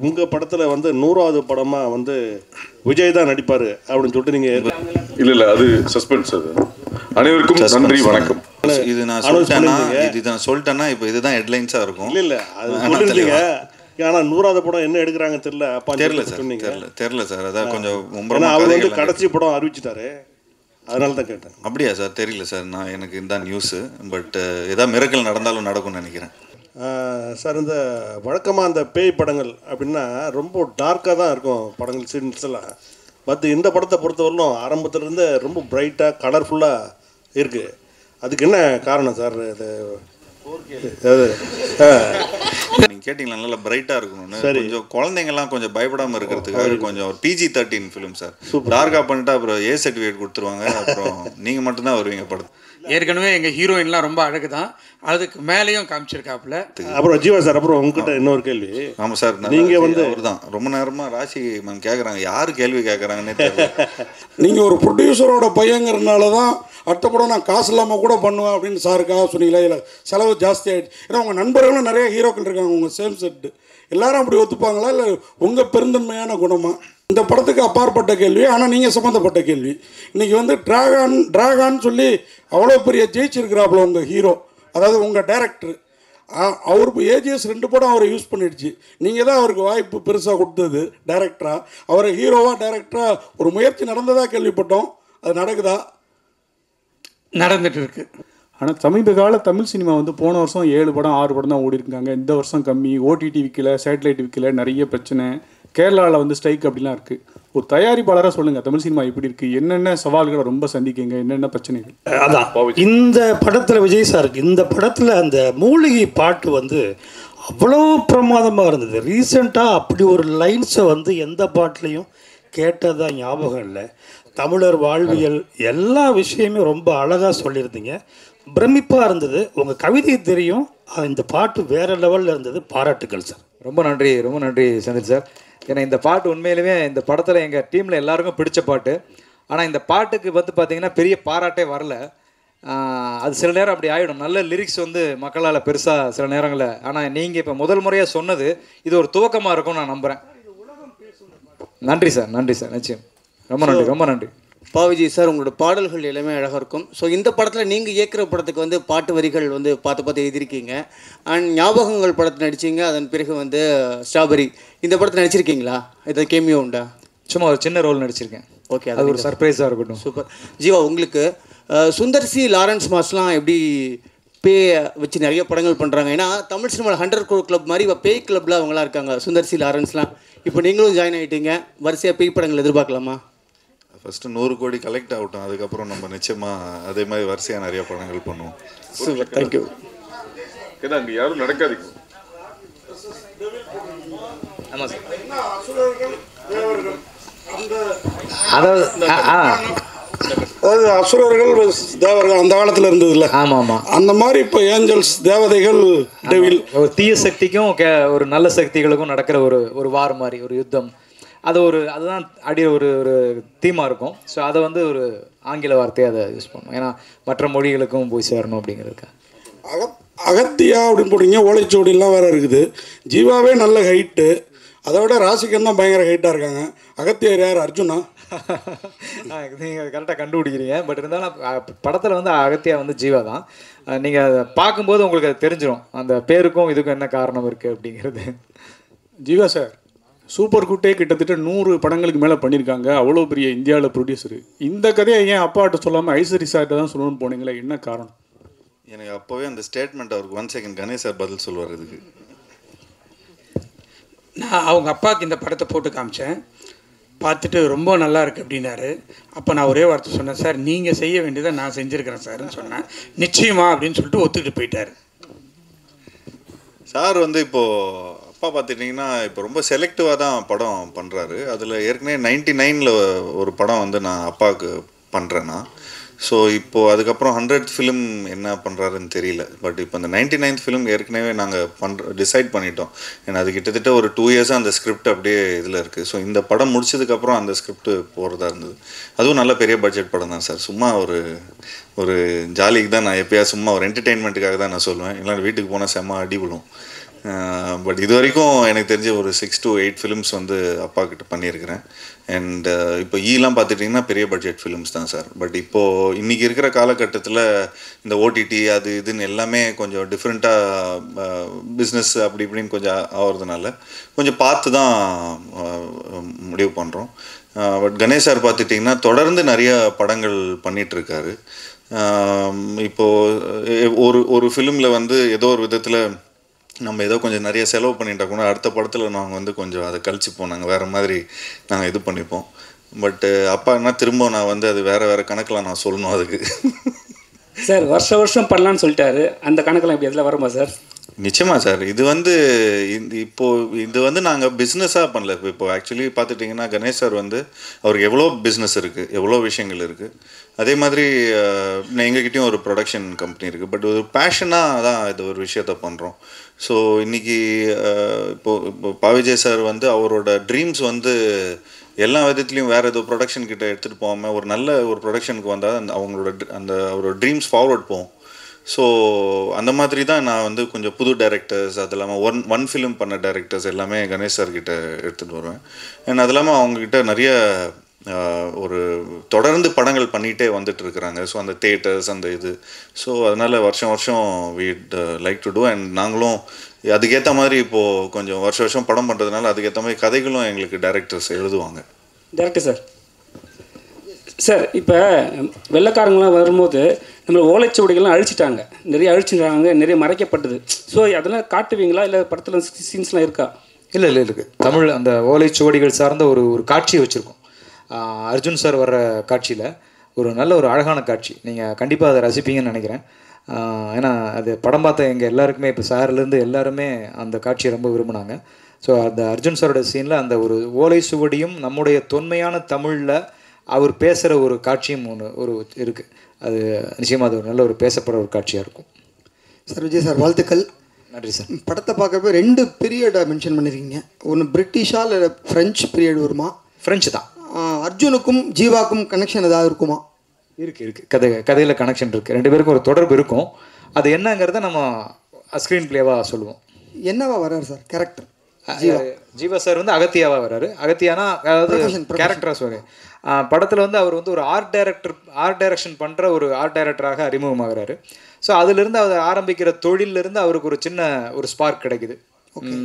உங்கள் படத்தில் வந்து 100வது படமாக வந்து விஜய் தான் நடிப்பார் அப்படின்னு சொல்லிட்டு நீங்கள் இல்லை அது சஸ்பென்ஸ். அது அனைவருக்கும் நன்றி வணக்கம். இது நான் சொல்லிட்டேன்னா சொல்லிட்டேன்னா இப்போ இதுதான் ஹெட்லைன்ஸாக இருக்கும். இல்லை அது சொல்லிருந்தீங்க. ஆனால் 100வது படம் என்ன எடுக்கிறாங்க தெரியல. அப்பா தெரியல சார். தெரியல சார். அதான் கொஞ்சம் அவர் வந்து கடைசி படம் அறிவிச்சிட்டாரு, அதனால தான் கேட்டேன். அப்படியா சார்? தெரியல சார். நான் எனக்கு இந்த நியூஸு. பட் ஏதாவது மிரக்கல் நடந்தாலும் நடக்கும்னு நினைக்கிறேன் சார். இந்த வழக்கமாக அந்த பேய் படங்கள் அப்படின்னா ரொம்ப டார்க்காக தான் இருக்கும் படங்கள், சீன்ஸ் எல்லாம். பட் இந்த படத்தை பொறுத்தவரையிலும் ஆரம்பத்துலேருந்து ரொம்ப பிரைட்டாக கலர்ஃபுல்லாக இருக்குது. அதுக்கு என்ன காரணம் சார்? நீங்கள் கேட்டிங்களா நல்லா பிரைட்டாக இருக்கணும்னு. கொஞ்சம் குழந்தைங்கள்லாம் கொஞ்சம் பயப்படாமல் இருக்கிறதுக்காக கொஞ்சம் ஒரு PG-13 ஃபிலிம் சார். டார்க்காக பண்ணிட்டா அப்புறம் A சர்டிஃபிகேட் கொடுத்துருவாங்க. அப்புறம் நீங்கள் மட்டும்தான் வருவீங்க படத்து. ஏற்கனவே எங்கள் ஹீரோயின்லாம் ரொம்ப அழகு தான், அதுக்கு மேலேயும் காமிச்சிருக்காப்புல. அப்புறம் ஜீவா சார், அப்புறம் உங்ககிட்ட இன்னொரு கேள்வி. ஆமாம் சார், நீங்கள் வந்து அவர் தான் ரொம்ப நேரமாக ராசி மேம் கேட்குறாங்க, யார் கேள்வி கேட்குறாங்கன்னே தெரியல. நீங்கள் ஒரு ப்ரொடியூசரோட பையங்கிறதுனால தான் அடுத்த படம் நான் காசு இல்லாமல் கூட பண்ணுவேன் அப்படின்னு சாருக்காக சொன்னீங்களா? இல்லை செலவு ஜாஸ்தி ஆகிடுச்சு. ஏன்னா உங்கள் நண்பர்களும் நிறைய ஹீரோக்கள் இருக்காங்க, உங்கள் சேம் செட்டு எல்லாரும் அப்படி ஒத்துப்பாங்களா? இல்லை உங்கள் பெருந்தன்மையான குணமா? இந்த படத்துக்கு அப்பாற்பட்ட கேள்வி, ஆனால் நீங்கள் சம்மந்தப்பட்ட கேள்வி. இன்றைக்கி வந்து ட்ராகான்னு சொல்லி அவ்வளோ பெரிய ஜெயிச்சிருக்கிறாப்புல உங்கள் ஹீரோ, அதாவது உங்கள் டைரக்டர். அவருக்கு AGS 2 படம் அவரை யூஸ் பண்ணிடுச்சு. நீங்கள் தான் அவருக்கு வாய்ப்பு பெருசாக கொடுத்தது டைரக்டராக. அவரை ஹீரோவாக டைரக்டராக ஒரு முயற்சி நடந்ததாக கேள்விப்பட்டோம். அது நடக்குதா? நடந்துட்டு இருக்கு. ஆனால் சமீப கால தமிழ் சினிமா வந்து போன வருஷம் 7 படம் 6 படம் தான் ஓடி இருக்காங்க. இந்த வருஷம் கம்மி. OTT விற்கல, சேட்டலைட் விற்கல, நிறைய பிரச்சனை. கேரளாவில் வந்து ஸ்ட்ரைக் அப்படிலாம் இருக்குது. ஒரு தயாரிப்பாளராக சொல்லுங்கள், தமிழ் சினிமா எப்படி இருக்குது, என்னென்ன சவால்களை ரொம்ப சந்திக்கீங்க, என்னென்ன பிரச்சனைகள்? அதான் இந்த படத்தில் விஜய் சாருக்கு இந்த படத்தில் அந்த மூலிகை பாட்டு வந்து அவ்வளோ பிரமாதமாக இருந்தது. ரீசெண்டாக அப்படி ஒரு லைன்ஸை வந்து எந்த பாட்டுலேயும் கேட்டதாக ஞாபகம் இல்லை. தமிழர் வாழ்வியல் எல்லா விஷயமே ரொம்ப அழகாக சொல்லியிருந்தீங்க, பிரமிப்பாக இருந்தது. உங்கள் கவிதை தெரியும், இந்த பாட்டு வேறு லெவலில் இருந்தது. பாராட்டுக்கள் சார். ரொம்ப நன்றி செந்தில் சார். ஏன்னா இந்த பாட்டு உண்மையிலுமே இந்த படத்தில் எங்கள் டீமில் எல்லாருக்கும் பிடிச்ச பாட்டு. ஆனால் இந்த பாட்டுக்கு வந்து பார்த்திங்கன்னா பெரிய பாராட்டே வரல. அது சில நேரம் அப்படி ஆகிடும். நல்ல லிரிக்ஸ் வந்து மக்களால் பெருசாக சில நேரங்களில். ஆனால் நீங்கள் இப்போ முதல் முறையாக சொன்னது இது ஒரு துவக்கமாக இருக்கும்னு நான் நம்புகிறேன். நன்றி சார். நிச்சயம். ரொம்ப நன்றி. விஜய் சார், உங்களோட பாடல்கள் எல்லாமே அழகாக இருக்கும். ஸோ இந்த படத்தில் நீங்கள் இயக்குற படத்துக்கு வந்து பாட்டு வரிகள் வந்து பார்த்து எழுதியிருக்கீங்க. அண்ட் ஞாபகங்கள் படத்தில் நடிச்சிங்க, அதன் பிறகு வந்து ஸ்ட்ராபெரி இந்த படத்தில் நடிச்சிருக்கீங்களா? ஏதாவது கேமியோ உண்டா? சும்மா ஒரு சின்ன ரோல் நடிச்சிருக்கேன். ஓகே, அது ஒரு சர்ப்ரைஸாக இருக்கட்டும். சூப்பர். ஜீவா, உங்களுக்கு சுந்தர் சி லாரன்ஸ் மாஸ்லாம் எப்படி பேய் வச்சு நிறைய படங்கள் பண்ணுறாங்க? ஏன்னா தமிழ் சினிமாவில் 100 crore கிளப் மாதிரி இப்போ பேய் கிளப்பில் அவங்களாம் இருக்காங்க, சுந்தர் சி லாரன்ஸ்லாம். இப்போ நீங்களும் ஜாயின் ஆகிட்டீங்க, வரிசையாக பேய் படங்கள் எதிர்பார்க்கலாமா? ஃபஸ்ட்டு 100 கோடி கலெக்ட் ஆகட்டும், அதுக்கப்புறம் நம்ம நிச்சயமாக அதே மாதிரி வரிசையாக நிறைய படங்கள் பண்ணுவோம். Super, thank you. ஏன்னா அங்கே யாரும் நடக்காதீங்க. ஆமாம் சார். அதாவது அசுரர்கள் தேவர்கள் அந்த காலத்தில் இருந்தது இல்லை? ஆமாம். அந்த மாதிரி இப்போ ஏஞ்சல்ஸ், தேவதைகள், டெவில், ஒரு தீய சக்திக்கும் ஒரு நல்ல சக்திகளுக்கும் நடக்கிற ஒரு வார் மாதிரி ஒரு யுத்தம். அதுதான் ஒரு தீமாக இருக்கும். ஸோ அதை வந்து ஒரு ஆங்கில வார்த்தையை அதை யூஸ் பண்ணுவோம், ஏன்னா மற்ற மொழிகளுக்கும் போய் சேரணும் அப்படிங்கிறதுக்கு. அகத்தியா அப்படின்னு போட்டிங்க, ஓலைச்சோடிலாம் வேறு இருக்குது. ஜீவாவே நல்ல ஹைட்டு, அதை விட ராசிகன் தான் பயங்கர ஹைட்டாக இருக்காங்க. அகத்தியார் யார்? அர்ஜுனா? நீங்கள் கரெக்டாக கண்டுபிடிக்கிறீங்க. பட் இருந்தாலும் படத்தில் வந்து அகத்தியா வந்து ஜீவா தான். நீங்கள் அதை பார்க்கும்போது உங்களுக்கு அது தெரிஞ்சிடும், அந்த பேருக்கும் இதுக்கும் என்ன காரணம் இருக்குது அப்படிங்கிறது. ஜீவா சார் சூப்பர் குட்டே கிட்டத்தட்ட 100 படங்களுக்கு மேலே பண்ணியிருக்காங்க. அவ்வளோ பெரிய இந்தியாவில் ப்ரொடியூசரு. இந்த கதையை ஏன் அப்பாட்ட சொல்லாமல் ஐஸ்வரி சார்கிட்ட தான் சொல்லணும்னு போனீங்களே, என்ன காரணம்? எனக்கு அப்போவே அந்த ஸ்டேட்மெண்ட் அவருக்கு 1 செகண்ட் கணேஷ் சார் பதில் சொல்லுவார். இதுக்கு நான் அவங்க அப்பாவுக்கு இந்த படத்தை போட்டு காமிச்சேன், பார்த்துட்டு ரொம்ப நல்லா இருக்குது அப்படின்னாரு. அப்போ நான் ஒரே வார்த்தை சொன்னேன், சார் நீங்கள் செய்ய வேண்டியதை நான் செஞ்சுருக்கிறேன் சார்ன்னு சொன்னேன். நிச்சயமா அப்படின்னு சொல்லிட்டு ஒத்துக்கிட்டு போயிட்டார். சார் வந்து இப்போது அப்பா பார்த்துட்டிங்கன்னா இப்போ ரொம்ப செலக்டிவாக தான் படம் பண்ணுறாரு. அதில் ஏற்கனவே 99ல் ஒரு படம் வந்து நான் அப்பாவுக்கு பண்ணுறேன்னா. ஸோ இப்போது அதுக்கப்புறம் 100th ஃபிலிம் என்ன பண்ணுறாருன்னு தெரியல. பட் இப்போ அந்த 99th ஃபிலிம் ஏற்கனவே நாங்கள் டிசைட் பண்ணிட்டோம். ஏன்னா அது கிட்டத்தட்ட ஒரு 2 இயர்ஸாக அந்த ஸ்கிரிப்ட் அப்படியே இதில் இருக்குது. ஸோ இந்த படம் முடிச்சதுக்கப்புறம் அந்த ஸ்கிரிப்ட் போகிறதா இருந்தது. அதுவும் நல்ல பெரிய பட்ஜெட் படம் தான் சார். சும்மா ஒரு ஜாலிக்கு தான் நான் எப்போயா சும்மா ஒரு என்டர்டெயின்மெண்ட்டுக்காக தான் நான் சொல்லுவேன். இல்லை வீட்டுக்கு போனால் செம்ம அடி விழும். பட் இது வரைக்கும் எனக்கு தெரிஞ்ச ஒரு 6 to 8 ஃபிலிம்ஸ் வந்து அப்பா கிட்ட பண்ணியிருக்கிறேன். அண்ட் இப்போ ஈலாம் பார்த்துட்டிங்கன்னா பெரிய பட்ஜெட் ஃபிலிம்ஸ் தான் சார். பட் இப்போது இன்றைக்கி இருக்கிற காலகட்டத்தில் இந்த ஓடிடி அது இதுன்னு எல்லாமே கொஞ்சம் டிஃப்ரெண்ட்டாக பிஸ்னஸ் அப்படி இப்படின்னு கொஞ்சம் ஆகிறதுனால கொஞ்சம் பார்த்து தான் முடிவு பண்ணுறோம். பட் கணேஷ் சார் பார்த்துட்டிங்கன்னா தொடர்ந்து நிறைய படங்கள் பண்ணிகிட்ருக்காரு. இப்போது ஒரு ஃபிலிமில் வந்து ஏதோ ஒரு விதத்தில் நம்ம ஏதோ கொஞ்சம் நிறைய செலவு பண்ணிட்டா கூட அடுத்த படத்தில் நாங்கள் வந்து கொஞ்சம் அதை கழிச்சுப்போம், நாங்கள் வேறு மாதிரி நாங்கள் இது பண்ணிப்போம். பட்டு அப்பான்னா திரும்ப நான் வந்து அது வேறு கணக்கில் நான் சொல்லணும் அதுக்கு. சார் வருஷம் பண்ணலான்னு சொல்லிட்டாரு, அந்த கணக்கெல்லாம் எப்படி எதில் வருமா சார்? நிச்சயமாக சார். இது வந்து இது வந்து நாங்கள் பிஸ்னஸாக பண்ணல. இப்போ ஆக்சுவலி பார்த்துட்டிங்கன்னா கணேஷ் சார் வந்து அவருக்கு எவ்வளோ பிஸ்னஸ் இருக்குது, எவ்வளோ விஷயங்கள் இருக்குது. அதே மாதிரி எங்ககிட்டயும் ஒரு ப்ரொடக்ஷன் கம்பெனி இருக்குது. பட் ஒரு பேஷனாக தான் இது ஒரு விஷயத்த பண்ணுறோம். ஸோ இன்றைக்கி இப்போ பாவிஜய் சார் வந்து அவரோட ட்ரீம்ஸ் வந்து எல்லா விதத்துலேயும் வேறு ஏதோ ப்ரொடக்ஷன் கிட்ட எடுத்துகிட்டு போகாமல் ஒரு நல்ல ஒரு ப்ரொடக்ஷனுக்கு வந்தால் அவரோட ட்ரீம்ஸ் ஃபார்வர்ட் போகும். ஸோ அந்த மாதிரி தான் நான் வந்து கொஞ்சம் புது டைரக்டர்ஸ், அது இல்லாமல் ஒன் ஃபிலிம் பண்ண டைரக்டர்ஸ் எல்லாமே கணேஷ் சார்கிட்ட எடுத்துகிட்டு வருவேன். அண்ட் அது இல்லாமல் அவங்கக்கிட்ட நிறைய ஒரு தொடர்ந்து படங்கள் பண்ணிகிட்டே வந்துட்டுருக்குறாங்க. ஸோ அந்த தேட்டர்ஸ் அந்த இது, ஸோ அதனால் வருஷம் வீட் லைக் டு டூ. அண்ட் நாங்களும் அதுக்கேற்ற மாதிரி இப்போது கொஞ்சம் வருஷம் படம் பண்ணுறதுனால அதுக்கேற்ற மாதிரி கதைகளும் எங்களுக்கு டைரக்டர்ஸ் எழுதுவாங்க. டேரக்டர் சார், சார் இப்போ வெள்ளைக்காரங்களாம் வரும்போது நம்மளை ஓலைச்சுவடிகள்லாம் அழிச்சிட்டாங்க, நிறைய அழிச்சிட்டாங்க, நிறைய மறைக்கப்பட்டது. ஸோ அதெல்லாம் காட்டுவீங்களா, இல்லை படத்தில் சீன்ஸ்லாம் இருக்கா? இல்லை இருக்குது. தமிழ் அந்த ஓலைச்சுவடிகள் சார்ந்த ஒரு காட்சியை வச்சுருக்கோம். அர்ஜுன் சார் வர்ற காட்சியில் ஒரு நல்ல ஒரு அழகான காட்சி, நீங்கள் கண்டிப்பாக அதை ரசிப்பீங்கன்னு நினைக்கிறேன். ஏன்னா அது படம் பார்த்த எங்கள் எல்லாருக்குமே, இப்போ சார்லேருந்து எல்லாருமே அந்த காட்சியை ரொம்ப விரும்பினாங்க. ஸோ அந்த அர்ஜுன் சாரோட சீனில் அந்த ஒரு ஓலை சுவடியும் நம்முடைய தொன்மையான தமிழில் அவர் பேசுகிற ஒரு காட்சியும் ஒரு இருக்குது. அது நிச்சயமாக அது ஒரு நல்ல ஒரு பேசப்படுற ஒரு காட்சியாக இருக்கும். சார் விஜய் சார் வாழ்த்துக்கள். நன்றி சார். படத்தை பார்க்கப்போ 2 பீரியடை மென்ஷன் பண்ணியிருக்கீங்க. ஒன்று பிரிட்டிஷா இல்லை ஃப்ரெஞ்ச் பீரியட் வருமா? ஃப்ரெஞ்சு தான். அர்ஜுனுக்கும் ஜீவாக்கும் கனெக்ஷன் ஏதாவது இருக்குமா? இருக்குது. கதையில் கனெக்ஷன் இருக்குது. 2 பேருக்கும் ஒரு தொடர்பு இருக்கும். அது என்னங்கிறத நம்ம ஸ்க்ரீன் பிளேவாக சொல்லுவோம். என்னவா வர்றாரு சார் கேரக்டர்? ஜீவா சார் வந்து அகத்தியாவாக வர்றாரு. அகத்தியானா அதாவது கேரக்டராக சொல்லுங்க. படத்தில் வந்து அவர் வந்து ஒரு ஆர்ட் டைரக்ஷன் பண்ணுற ஒரு ஆர்ட் டைரக்டராக அறிமுகமாகிறாரு. ஸோ அதுலேருந்து அவர் ஆரம்பிக்கிற தொழிலிருந்து அவருக்கு ஒரு சின்ன ஒரு ஸ்பார்க் கிடைக்குது.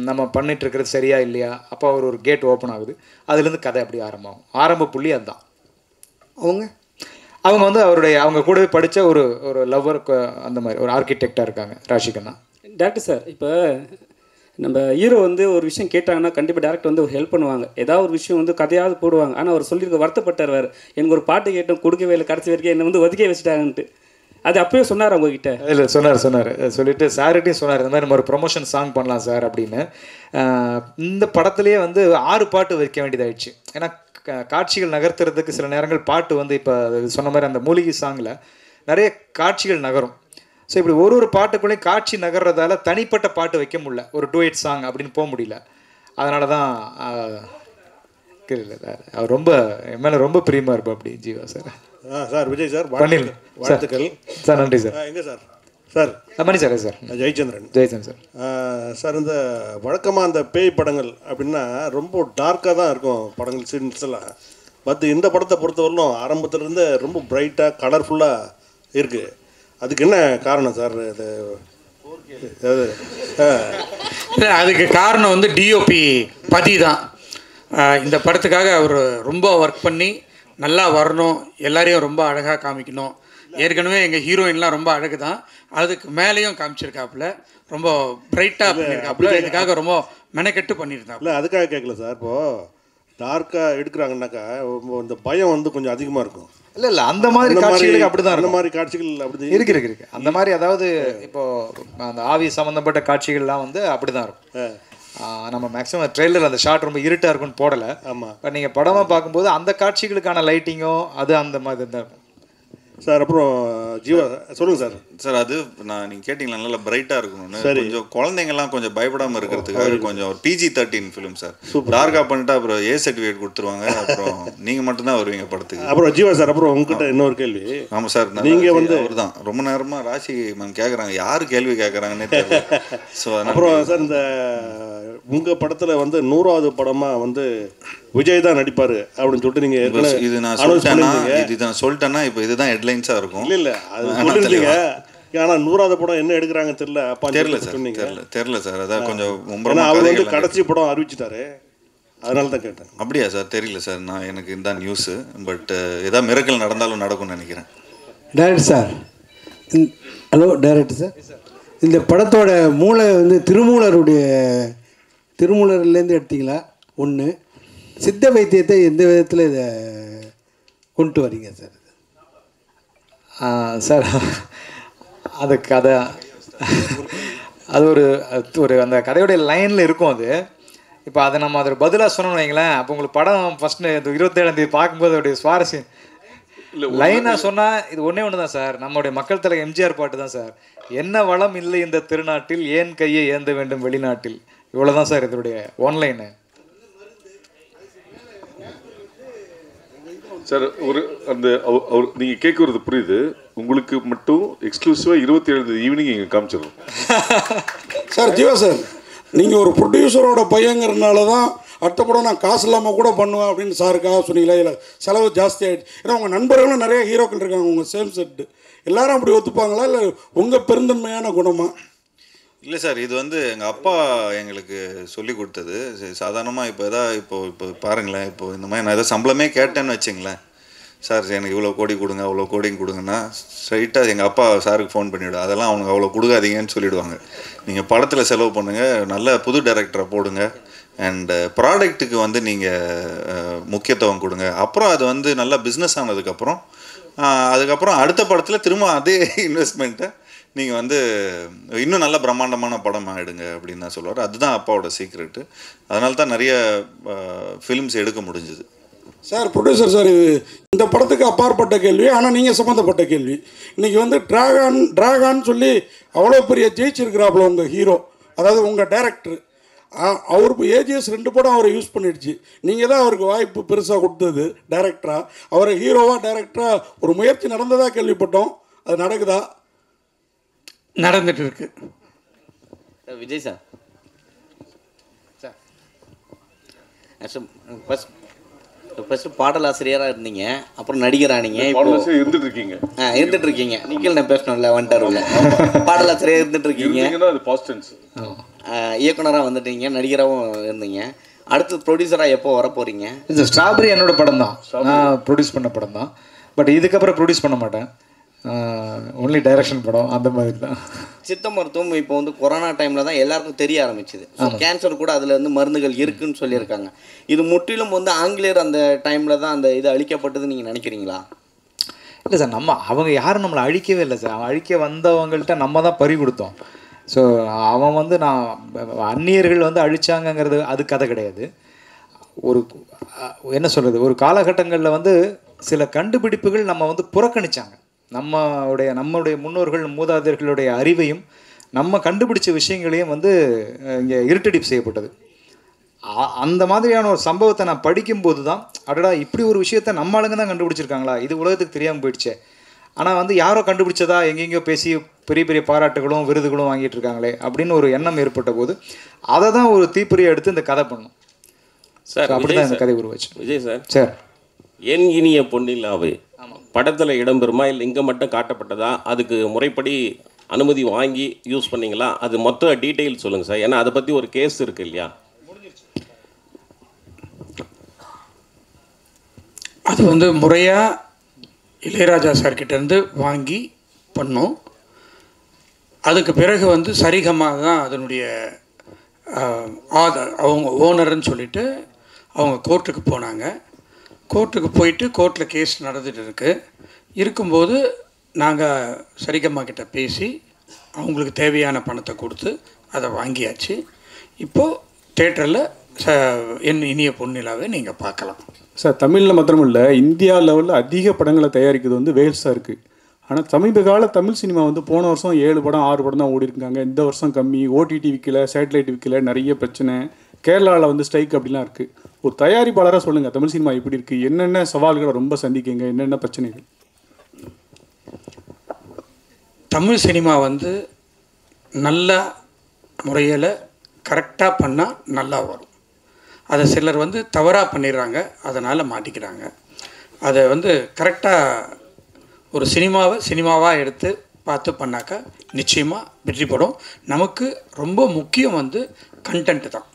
நம்ம பண்ணிட்டு இருக்கிறது சரியா இல்லையா, அப்போ அவர் ஒரு கேட் ஓப்பன் ஆகுது. அதுலேருந்து கதை அப்படி ஆரம்ப புள்ளி அதுதான். அவங்க வந்து அவங்க கூடவே படித்த ஒரு லவ்வர், அந்த மாதிரி ஒரு ஆர்கிடெக்டாக இருக்காங்க ராஷிகண்ணா. டேரக்டர் சார், இப்போ நம்ம ஹீரோ வந்து ஒரு விஷயம் கேட்டாங்கன்னா கண்டிப்பாக டேரக்டர் வந்து ஒரு ஹெல்ப் பண்ணுவாங்க. ஏதாவது ஒரு விஷயம் வந்து கதையாவது போடுவாங்க. ஆனால் அவர் சொல்லியிருக்க வருத்தப்பட்டார், வேறு எனக்கு ஒரு பாட்டு கேட்டோம் கொடுக்கவே இல்லை, கடைசி வரைக்கும் என்னை வந்து ஒதுக்கே வச்சுட்டாங்கன்ட்டு. அது அப்போயே சொன்னார் உங்ககிட்ட? இல்லை சொன்னார் சொல்லிட்டு சார்கிட்டையும் சொன்னார், இந்த மாதிரி நம்ம ஒரு ப்ரொமோஷன் சாங் பண்ணலாம் சார் அப்படின்னு. இந்த படத்துலேயே வந்து 6 பாட்டு வைக்க வேண்டியதாகிடுச்சு. ஏன்னா காட்சிகள் நகர்த்துறதுக்கு சில நேரங்கள் பாட்டு வந்து இப்போ சொன்ன மாதிரி அந்த மூலிகை சாங்கில் நிறைய காட்சிகள் நகரும். ஸோ இப்படி ஒரு பாட்டுக்குள்ளேயும் காட்சி நகர்றதால தனிப்பட்ட பாட்டு வைக்க முடியல, ஒரு டூயட் சாங் அப்படின்னு போக முடியல. அதனால தான் அவர் ரொம்ப என் மேலே ரொம்ப பிரியமாக இருப்பா அப்படி Jeeva sir. Sir Vijay sir வாழ்த்துக்கள் சார். நன்றி சார். எங்கே sir? Sir Mani sir. Sir Jayachandran sir. Sir இந்த வழக்கமாக அந்த பேய் படங்கள் அப்படின்னா ரொம்ப டார்க்காக தான் இருக்கும் படங்கள், சீன்ஸ் எல்லாம். பட் இந்த படத்தை பொறுத்தவரையிலும் ஆரம்பத்துலேருந்து ரொம்ப பிரைட்டாக கலர்ஃபுல்லாக இருக்குது. அதுக்கு என்ன காரணம் சார்? அதுக்கு காரணம் வந்து டிஓபி பதி தான். இந்த படத்துக்காக அவர் ரொம்ப ஒர்க் பண்ணி நல்லா வரணும், எல்லாரையும் ரொம்ப அழகாக காமிக்கணும். ஏற்கனவே எங்கள் ஹீரோயின்லாம் ரொம்ப அழகு தான், அதுக்கு மேலேயும் காமிச்சிருக்காப்புல, ரொம்ப பிரைட்டாக பண்ணியிருக்காப்புல. இதுக்காக ரொம்ப மெனக்கெட்டு பண்ணியிருந்தாப்புல. இல்லை அதுக்காக கேட்கல சார். இப்போது டார்க்காக எடுக்கிறாங்கன்னாக்கா இந்த பயம் வந்து கொஞ்சம் அதிகமாக இருக்கும். இல்லை அந்த மாதிரி காட்சிகளுக்கு அப்படி தான், அந்த மாதிரி காட்சிகள் அப்படி இருக்கு. அந்த மாதிரி அதாவது இப்போது அந்த ஆவி சம்மந்தப்பட்ட காட்சிகள்லாம் வந்து அப்படி தான் இருக்கும். நம்ம மேக்ஸிமம் ட்ரெய்லர் அந்த ஷாட் ரொம்ப இருட்டாக இருக்குன்னு போடலை. ஆமாம். பட் நீங்கள் படமாக பார்க்கும்போது அந்த காட்சிகளுக்கான லைட்டிங்கோ அது அந்த மாதிரி தான் இருக்கும். சார் அப்புறம் ஜீவா சொல்லுங்கள் சார். சார் அது நீங்கள் கேட்டிங்களா நல்லா பிரைட்டாக இருக்கணும்னு, கொஞ்சம் குழந்தைங்கள்லாம் கொஞ்சம் பயப்படாமல் இருக்கிறதுக்காக கொஞ்சம் ஒரு PG-13 ஃபிலிம் சார். டார்க்காக பண்ணிட்டு அப்புறம் A சர்டிஃபிகேட் கொடுத்துருவாங்க, அப்புறம் நீங்கள் மட்டும்தான் வருவீங்க படத்துக்கு. அப்புறம் ஜீவா சார், அப்புறம் உங்ககிட்ட இன்னொரு கேள்வி. ஆமாம் சார், நீங்கள் வந்து அவர் தான் ரொம்ப நேரமாக ராசி மேம் கேட்குறாங்க, யார் கேள்வி கேட்குறாங்கன்னே தெரியல. ஸோ அப்புறம் சார் இந்த உங்கள் படத்தில் வந்து 100வது படமாக வந்து விஜய் தான் நடிப்பார் அப்படின்னு சொல்லிட்டு நீங்கள் இது நான் சொல்லிட்டேன்னா இப்போ இதுதான் ஹெட்லைன்ஸாக இருக்கும். இல்லை அது சொல்லிருந்தீங்க. ஆனால் 100வது படம் என்ன எடுக்கிறாங்க தெரியல. அப்பா தெரியல சார், தெரியல சார். அதான் கொஞ்சம் அவர் வந்து கடைசி படம் அறிவிச்சிட்டாரு, அதனால தான் கேட்டேன். அப்படியா சார்? தெரியல சார், நான் எனக்கு இந்த நியூஸு. பட் ஏதாவது மிரக்கல் நடந்தாலும் நடக்கும்னு நினைக்கிறேன். Director sir, hello director sir, இந்த படத்தோட மூளை வந்து திருமூலர்லேருந்து எடுத்தீங்களா? ஒன்று, சித்த வைத்தியத்தை எந்த விதத்தில் இதை கொண்டு வரீங்க சார்? சார் அது கதை, அது ஒரு அந்த கதையோடைய லைனில் இருக்கும். அது இப்போ அதை நம்ம அதோட பதிலாக சொன்னோம்னு வைங்களேன், அப்போ உங்களுக்கு படம் ஃபஸ்ட்டு 27ஆம் தேதி பார்க்கும்போது அதோடைய சுவாரஸ்யம் லைனாக சொன்னால் இது ஒன்றே ஒன்று தான் சார். நம்மளுடைய மக்கள் தலைவர் எம்ஜிஆர் பாட்டு தான் சார். என்ன வளம் இல்லை இந்த திருநாட்டில், ஏன் கையை ஏந்த வேண்டும் வெளிநாட்டில். இவ்வளோதான் சார் இதனுடைய ஒன்லைனு. சார் ஒரு அந்த அவர் நீங்கள் கேட்குறது புரியுது. உங்களுக்கு மட்டும் எக்ஸ்க்ளூசிவாக 27 ஈவினிங் இங்கே காமிச்சிடணும் சார். ஜீவா சார், நீங்கள் ஒரு ப்ரொடியூசரோட பையங்கிறதுனால தான் அடுத்த படம் நான் காசு இல்லாமல் கூட பண்ணுவேன் அப்படின்னு சாருக்காக சொன்னீங்களா? இல்லை செலவு ஜாஸ்தி ஆகிடுச்சு? ஏன்னா உங்கள் நண்பர்களும் நிறைய ஹீரோக்கள் இருக்காங்க உங்கள் சேம் செட்டு, எல்லாரும் அப்படி ஒத்துப்பாங்களா இல்லை உங்கள் பெருந்தன்மையான குணமா? இல்லை சார், இது வந்து எங்கள் அப்பா எங்களுக்கு சொல்லி கொடுத்தது. சாதாரணமாக இப்போ பாருங்களேன், இப்போ இந்த மாதிரி நான் எதாவது சம்பளமே கேட்டேன்னு வச்சுங்களேன், சார் எனக்கு இவ்வளோ கோடி கொடுங்க அவ்வளோ கோடிங்க கொடுங்கன்னா ஸ்ட்ரைட்டாக எங்கள் அப்பா சாருக்கு ஃபோன் பண்ணிவிடும். அதெல்லாம் அவனுக்கு அவ்வளோ கொடுக்காதீங்கன்னு சொல்லிவிடுவாங்க. நீங்கள் படத்தில் செலவு பண்ணுங்கள், நல்ல புது டைரக்டரை போடுங்க, அண்டு ப்ராடக்ட்டுக்கு வந்து நீங்கள் முக்கியத்துவம் கொடுங்க. அப்புறம் அது வந்து நல்லா பிஸ்னஸ் ஆனதுக்கப்புறம் அதுக்கப்புறம் அடுத்த படத்தில் திரும்ப அதே இன்வெஸ்ட்மெண்ட்டை நீங்கள் வந்து இன்னும் நல்ல பிரம்மாண்டமான படம் ஆகிடுங்க அப்படின்னு தான் சொல்லுவார். அதுதான் அப்பாவோட சீக்ரெட்டு. அதனால தான் நிறைய ஃபிலிம்ஸ் எடுக்க முடிஞ்சுது. சார் ப்ரொடியூசர் சார், இது இந்த படத்துக்கு அப்பாற்பட்ட கேள்வி, ஆனால் நீங்கள் சம்மந்தப்பட்ட கேள்வி. இன்றைக்கி வந்து ட்ராகான்னு சொல்லி அவ்வளோ பெரிய ஜெயிச்சிருக்கிறாப்புல உங்கள் ஹீரோ, அதாவது உங்கள் டைரக்டர். அவருக்கு ஏஜிஎஸ் 2 படம் அவரை யூஸ் பண்ணிடுச்சு. நீங்கள் தான் அவருக்கு வாய்ப்பு பெருசாக கொடுத்தது டைரக்டராக. அவரை ஹீரோவாக டைரக்டராக ஒரு முயற்சி நடந்ததாக கேள்விப்பட்டோம், அது நடக்குதா? நடந்துட்டு இருக்கு. விஜய் சார், ஃபஸ்ட்டு பாடலாசிரியராக இருந்தீங்க, அப்புறம் நடிகரானீங்க, இருந்துட்டு இருக்கீங்க. நீங்கள் நான் பேசணும்ல வந்துட்டாருல, பாடலாசிரியராக இருந்துட்டு இருக்கீங்க, இயக்குனராக வந்துட்டீங்க, நடிகராகவும் இருந்தீங்க. அடுத்து ப்ரொடியூசராக எப்போ வர போகிறீங்க? இந்த ஸ்ட்ராபெரி என்னோட படம் தான், நான் ப்ரொடியூஸ் பண்ண படம் தான். பட் இதுக்கப்புறம் ப்ரொடியூஸ் பண்ண மாட்டேன், ஒன்லி டைரக்ஷன் படம் அந்த மாதிரி தான். சித்த மருத்துவம் இப்போ வந்து கொரோனா டைமில் தான் எல்லாருக்கும் தெரிய ஆரம்பிச்சுது. கேன்சர் கூட அதில் வந்து மருந்துகள் இருக்குன்னு சொல்லியிருக்காங்க. இது முற்றிலும் வந்து ஆங்கிலேயர் அந்த டைமில் தான் அந்த இது அழிக்கப்பட்டதுன்னு நீங்கள் நினைக்கிறீங்களா? இல்லை சார், அவங்க யாரும் நம்மளை அழிக்கவே இல்லை சார். அவன் அழிக்க வந்தவங்கள்ட்ட நம்ம தான் பறி கொடுத்தோம். ஸோ அவன் வந்து அந்நியர்கள் வந்து அழிச்சாங்கங்கிறது அது கதை கிடையாது. என்ன சொல்கிறது, ஒரு காலகட்டங்களில் வந்து சில கண்டுபிடிப்புகள் நம்ம வந்து புறக்கணிச்சாங்க. நம்மளுடைய முன்னோர்கள் மூதாதையர்களுடைய அறிவையும் நம்ம கண்டுபிடிச்ச விஷயங்களையும் வந்து இங்கே இருட்டடிப்பு செய்யப்பட்டது. அந்த மாதிரியான ஒரு சம்பவத்தை நான் படிக்கும்போது தான், அடடா இப்படி ஒரு விஷயத்த நம்ம ஆளுங்க தான் கண்டுபிடிச்சிருக்காங்களா, இது உலகத்துக்கு தெரியாமல் போயிடுச்சே. ஆனால் வந்து யாரோ கண்டுபிடிச்சதா எங்கெங்கேயோ பேசி பெரிய பெரிய பாராட்டுகளும் விருதுகளும் வாங்கிட்டு இருக்காங்களே அப்படின்னு ஒரு எண்ணம் ஏற்பட்ட போது அதை தான் ஒரு தீப்பொறியை எடுத்து இந்த கதை பண்ணும் சார். அப்படி தான் இந்த கதை உருவாச்சு. விஜய் சார், சார் என் இனிய பொன்னிலாவே படத்தில் இடம்பெறுமா இல்லை இங்கே மட்டும் காட்டப்பட்டதா? அதுக்கு முறைப்படி அனுமதி வாங்கி யூஸ் பண்ணிங்களா? அது மொத்த டீட்டெயில் சொல்லுங்கள் சார். ஏன்னா அதை பற்றி ஒரு கேஸ் இருக்குது இல்லையா? அது வந்து முறையாக இளையராஜா சார்கிட்டேருந்து வாங்கி பண்ணோம். அதுக்கு பிறகு வந்து சரிகமாக தான் அதனுடைய அவங்க ஓனர்னு சொல்லிட்டு அவங்க கோர்ட்டுக்கு போனாங்க. கோர்ட்டுக்கு போயிட்டு கோர்ட்டில் கேஸ் நடந்துகிட்டு இருக்கும்போது நாங்கள் சரிகம்மா கிட்ட பேசி அவங்களுக்கு தேவையான பணத்தை கொடுத்து அதை வாங்கியாச்சு. இப்போது தேட்டரில் என் இனிய பொன்னிலாவே நீங்கள் பார்க்கலாம் சார். தமிழில் மாத்திரம் இல்லை, இந்தியா லெவலில் அதிக படங்களை தயாரிக்கிறது வந்து வேல்ஸாக இருக்குது. ஆனால் சமீப கால தமிழ் சினிமா வந்து போன வருஷம் 7 படம் 6 படம் தான் ஓடி இருக்காங்க. இந்த வருஷம் கம்மி, ஓடிடி விற்கல, சேட்டலைட் விற்கல, நிறைய பிரச்சனை, கேரளாவில் வந்து ஸ்ட்ரைக் அப்படிலாம் இருக்குது. ஒரு தயாரிப்பாளராக சொல்லுங்கள், தமிழ் சினிமா எப்படி இருக்குது, என்னென்ன சவால்களை ரொம்ப சந்திக்குங்க, என்னென்ன பிரச்சனைகள்? தமிழ் சினிமா வந்து நல்ல முறையில் கரெக்டாக பண்ணால் நல்லா வரும். அதை சிலர் வந்து தவறாக பண்ணிடுறாங்க, அதனால் மாட்டிக்கிறாங்க. அதை வந்து கரெக்டாக ஒரு சினிமாவாக எடுத்து பார்த்து பண்ணாக்கா நிச்சயமாக வெற்றி படும். நமக்கு ரொம்ப முக்கியம் வந்து கண்டென்ட் தான்.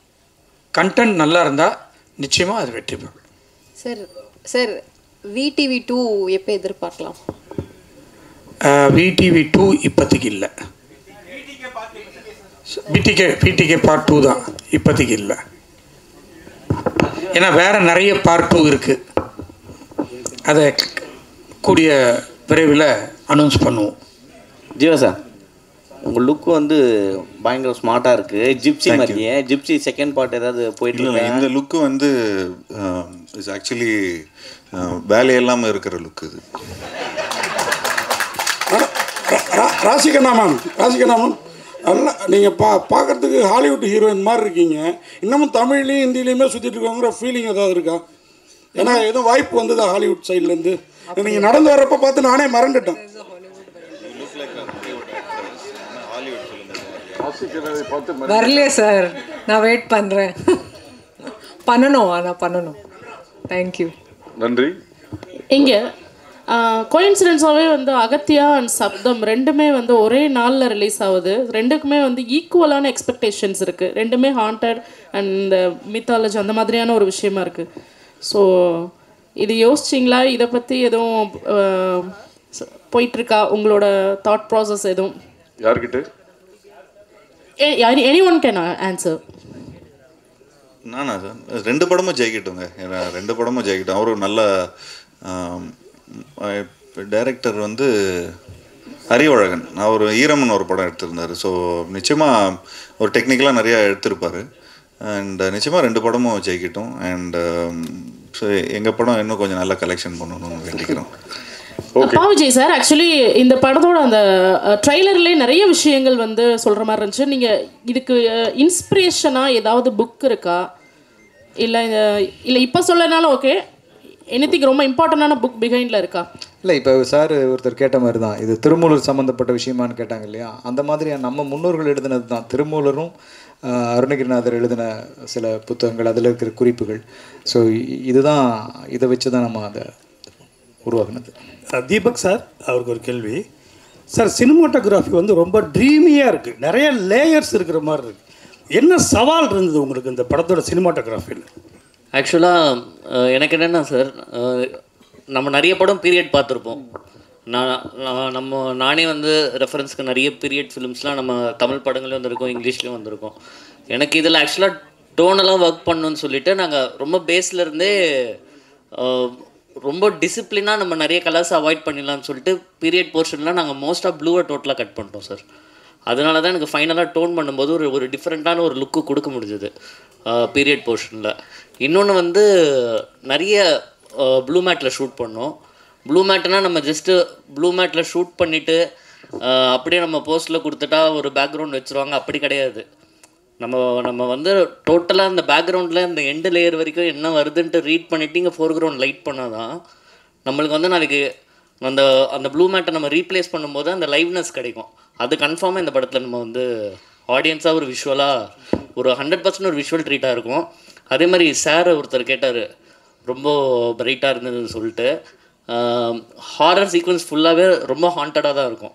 கண்டென்ட் நல்லா இருந்தால் நிச்சயமாக அது வெற்றி பெறும். சார் விடிவி 2 எப்போ எதிர்பார்க்கலாம்? விடிவி 2 இப்போதைக்கு இல்லை. பிடிகே பார்ட் 2 தான் இப்போதைக்கு இல்லை. ஏன்னா வேறு நிறைய பார்ட் 2 இருக்குது. அதை கூடிய விரைவில் அனௌன்ஸ் பண்ணுவோம். ஜீவா சார், உங்கள் லுக்கு வந்து பயங்கர ஸ்மார்ட்டாக இருக்குது. ஜிப்சி மாதிரியே. ஜிப்சி செகண்ட் பார்ட் ஏதாவது போயிட்டு இல்லை, இந்த லுக்கு வந்து இட்ஸ் ஆக்சுவலி வேலையெல்லாமல் இருக்கிற லுக்கு இது. ராசிகண்ணா மேம் நல்லா நீங்கள் பார்க்குறதுக்கு ஹாலிவுட் ஹீரோயின் மாதிரி இருக்கீங்க. இன்னமும் தமிழ்லேயும் ஹிந்திலையுமே சுற்றிட்டு இருக்கோங்கிற ஃபீலிங் ஏதாவது இருக்கா? ஏன்னா எதுவும் வாய்ப்பு வந்ததா ஹாலிவுட் சைட்லேருந்து? நீங்கள் நடந்து வர்றப்போ பார்த்து நானே மறந்துட்டேன். வரலையே சார், நான் வெயிட் பண்ணுறேன். பண்ணணும். தேங்க்யூ. நன்றி. இங்கே கோயின்சிடென்ஸாகவே வந்து அகத்தியா அண்ட் சப்தம் ரெண்டுமே வந்து ஒரே நாளில் ரிலீஸ் ஆகுது. ரெண்டுக்குமே வந்து ஈக்குவலான எக்ஸ்பெக்டேஷன்ஸ் இருக்குது. ரெண்டுமே ஹாண்டட் அண்ட் இந்த மித்தாலஜி அந்த மாதிரியான ஒரு விஷயமா இருக்குது. ஸோ இது யோசிச்சிங்களா? இதை பற்றி எதுவும் போயிட்டுருக்கா உங்களோட தாட் ப்ராசஸ் எதுவும்? யார்கிட்ட? Any one can answer. நானா சார், 2 படமும் ஜெயிக்கட்டுங்க. ஏன்னா 2 படமும் ஜெயிக்கட்டும். அவரும் நல்ல டைரக்டர் வந்து அறிவழகன். அவர் ஈரம்னு ஒரு படம் எடுத்திருந்தார். ஸோ நிச்சயமாக ஒரு டெக்னிக்கலாக நிறையா எடுத்திருப்பார். அண்ட் நிச்சயமாக 2 படமும் ஜெயிக்கட்டும். அண்ட் ஸோ எங்கள் படம் இன்னும் கொஞ்சம் நல்லா கலெக்ஷன் பண்ணணும்னு வேண்டிக்கிறோம். பாவிஜய் சார், ஆக்சுவலி இந்த படத்தோட அந்த ட்ரெய்லர்லேயே நிறைய விஷயங்கள் வந்து சொல்கிற மாதிரி இருந்துச்சு. நீங்கள் இதுக்கு இன்ஸ்பிரேஷனாக ஏதாவது புக் இருக்கா? இல்லை இப்போ சொல்லனாலும் ஓகே, எனிதிங் ரொம்ப இம்பார்ட்டண்டான புக் பிஹைண்டில் இருக்கா? இல்லை, இப்போ சார் ஒருத்தர் கேட்ட மாதிரி தான், இது திருமூலர் சம்மந்தப்பட்ட விஷயமானு கேட்டாங்க இல்லையா? அந்த மாதிரி நம்ம முன்னோர்கள் எழுதினது தான். திருமூலரும் அருணகிரிநாதர் எழுதின சில புத்தகங்கள், அதில் இருக்கிற குறிப்புகள். ஸோ இதுதான், இதை வச்சு தான் நம்ம அதை உருவாக்குனது. தீபக் சார், அவருக்கு ஒரு கேள்வி சார். சினிமாட்டோகிராஃபி வந்து ரொம்ப ட்ரீமியாக இருக்குது, நிறைய லேயர்ஸ் இருக்கிற மாதிரி இருக்குது. என்ன சவால் இருந்தது உங்களுக்கு இந்த படத்தோட சினிமாட்டோகிராஃபியில்? ஆக்சுவலாக எனக்கு என்னென்னா சார், நம்ம நிறைய படம் பீரியட் பார்த்துருப்போம். நானே வந்து ரெஃபரன்ஸ்க்கு நிறைய பீரியட் ஃபிலிம்ஸ்லாம் நம்ம தமிழ் படங்களையும் வந்திருக்கோம், இங்கிலீஷ்லேயும் வந்திருக்கோம். எனக்கு இதில் ஆக்சுவலாக டோனெல்லாம் ஒர்க் பண்ணணுன்னு சொல்லிவிட்டு நாங்கள் ரொம்ப பேஸ்லேருந்தே ரொம்ப டிசிப்ளினாக நம்ம நிறைய கலர்ஸ் அவாய்ட் பண்ணிடலாம்னு சொல்லிட்டு பீரியட் போர்ஷன்லாம் நாங்கள் மோஸ்ட்டாக ப்ளூவை டோட்டலாக கட் பண்ணிட்டோம் சார். அதனால தான் எனக்கு ஃபைனலாக டோன் பண்ணும்போது ஒரு டிஃப்ரெண்ட்டான ஒரு லுக்கு கொடுக்க முடிஞ்சது பீரியட் போர்ஷனில். இன்னொன்று வந்து நிறைய ப்ளூ மேட்டில் ஷூட் பண்ணோம். ப்ளூ மேட்னா நம்ம ஜஸ்ட்டு ப்ளூ மேட்டில் ஷூட் பண்ணிவிட்டு அப்படியே நம்ம போஸ்ட்டில் கொடுத்துட்டா ஒரு பேக்ரவுண்ட் வச்சுருவாங்க, அப்படி கிடையாது. நம்ம வந்து டோட்டலாக அந்த பேக்ரவுண்டில் அந்த எண்டு லேயர் வரைக்கும் என்ன வருதுன்ட்டு ரீட் பண்ணிவிட்டு இங்கே ஃபோர்க்ரவுண்ட் லைட் பண்ணால் தான் நம்மளுக்கு வந்து நாளைக்கு அந்த ப்ளூ மேட்டை நம்ம ரீப்ளேஸ் பண்ணும்போது அந்த லைவ்னஸ் கிடைக்கும். அது கன்ஃபார்மாக இந்த படத்தில் நம்ம வந்து ஆடியன்ஸாக ஒரு விஷுவலாக ஒரு 100% ஒரு விஷுவல் ட்ரீட்டாக இருக்கும். அதே மாதிரி சார் ஒருத்தர் கேட்டார் ரொம்ப பிரைட்டாக இருந்ததுன்னு சொல்லிட்டு. ஹாரர் சீக்வன்ஸ் ஃபுல்லாகவே ரொம்ப ஹாண்டடாக தான் இருக்கும்,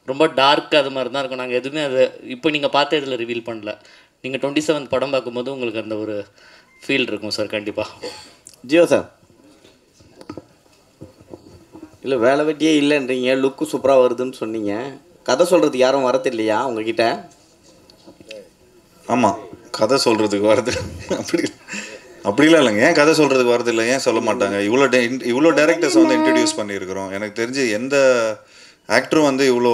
ரொம்ப டார்க் அது மாதிரி தான் இருக்கும். நாங்கள் எதுவுமே அதை இப்போ நீங்கள் பார்த்து இதில் ரிவீல் பண்ணல. நீங்கள் 27 படம் பார்க்கும்போது உங்களுக்கு அந்த ஒரு ஃபீல் இருக்கும் சார் கண்டிப்பாக. ஜியோ சார், இல்லை வேலை வெட்டியே இல்லைன்றீங்க, லுக்கு சூப்பராக வருதுன்னு சொன்னீங்க. கதை சொல்கிறதுக்கு யாரும் வரது இல்லையா உங்ககிட்ட? ஆமாம், கதை சொல்கிறதுக்கு வருது. அப்படிலாம் இல்லைங்க. ஏன் கதை சொல்கிறதுக்கு வரது இல்லை? ஏன் சொல்ல மாட்டாங்க? இவ்வளோ டேரக்டர்ஸ் வந்து இன்ட்ரடியூஸ் பண்ணியிருக்கிறோம். எனக்கு தெரிஞ்சு எந்த ஆக்டரும் வந்து இவ்வளோ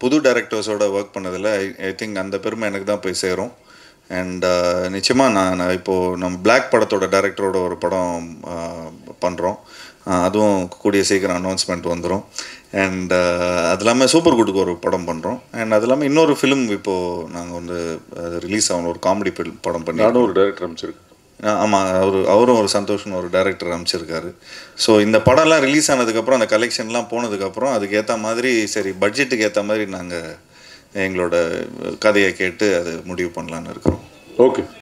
புது டேரக்டர்ஸோட ஒர்க் பண்ணதில்லை. ஐ திங்க் அந்த பெருமை எனக்கு தான் போய் சேரும். அண்ட் நிச்சயமாக நான் இப்போது நம்ம பிளாக் படத்தோட டேரக்டரோட ஒரு படம் பண்ணுறோம். அதுவும் கூடிய சீக்கிரம் அனௌன்ஸ்மெண்ட் வந்துடும். அண்ட் அது இல்லாமல் சூப்பர் குட்டுக்கு ஒரு படம் பண்ணுறோம். அண்ட் அது இல்லாமல் இன்னொரு ஃபிலிம் இப்போது நாங்கள் வந்து ரிலீஸ் ஆகணும், ஒரு காமெடி படம் பண்ணி. நானும் ஒரு டைரக்டர் அமைச்சிருக்கேன். ஆமாம், அவரும் ஒரு சந்தோஷம்னு ஒரு டைரக்டர் அமைச்சிருக்காரு. ஸோ இந்த படம்லாம் ரிலீஸ் ஆனதுக்கப்புறம், அந்த கலெக்ஷன்லாம் போனதுக்கப்புறம் அதுக்கு ஏற்ற மாதிரி சரி பட்ஜெட்டுக்கு ஏற்ற மாதிரி நாங்கள் எங்களோட கதையை கேட்டு அதை முடிவு பண்ணலான்னு இருக்கிறோம். ஓகே.